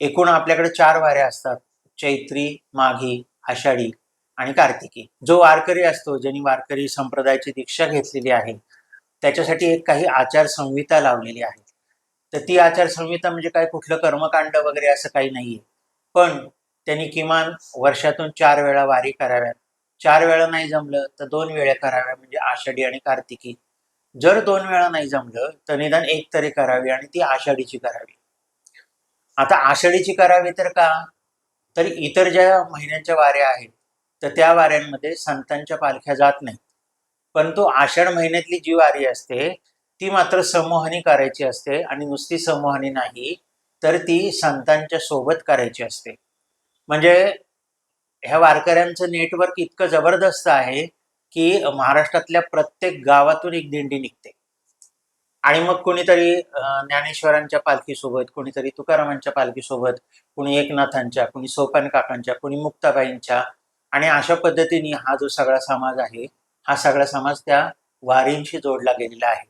एकूण आपल्याकडे 4 वाऱ्या असतात. चैत्री, माघी, आषाढी आणि कार्तिकी. जो वारकरी असतो, ज्यांनी वारकरी संप्रदायाची दीक्षा घेतलेली आहे, त्याच्यासाठी एक काही आचारसंहिता लावलेली आहे. तर ती आचारसंहिता म्हणजे काय, कुठलं कर्मकांड वगैरे असं काही नाहीये. पण त्यांनी किमान वर्षातून 4 वेळा वारी कराव्यात. 4 वेळा नाही जमलं तर 2 वेळा कराव्या, म्हणजे आषाढी आणि कार्तिकी. जर 2 वेळा नाही जमलं तर निदान एक तरी करावी आणि ती आषाढीची करावी. आता आषाढीची करावी तर का? तर इतर ज्या महिन्यांच्या वाऱ्या आहेत, तर त्या वाऱ्यांमध्ये संतांच्या पालख्या जात नाहीत. परंतु आषाढ महिन्यातली जी वारी असते, ती मात्र समूहाने करायची असते आणि नुसती समूहाने नाही, तर ती संतांच्या सोबत करायची असते. म्हणजे ह्या वारकऱ्यांचं नेटवर्क इतकं जबरदस्त आहे, की महाराष्ट्रातल्या प्रत्येक गावातून एक दिंडी निघते. आणि मग कोणीतरी ज्ञानेश्वरांच्या पालखीसोबत, कोणीतरी तुकारामांच्या पालखीसोबत, कोणी एकनाथांच्या, कोणी सोपान काकांच्या, कोणी मुक्ताबाईंच्या, आणि अशा पद्धतीने हा जो सगळा समाज आहे, हा सगळा समाज त्या वारींशी जोडला गेलेला आहे.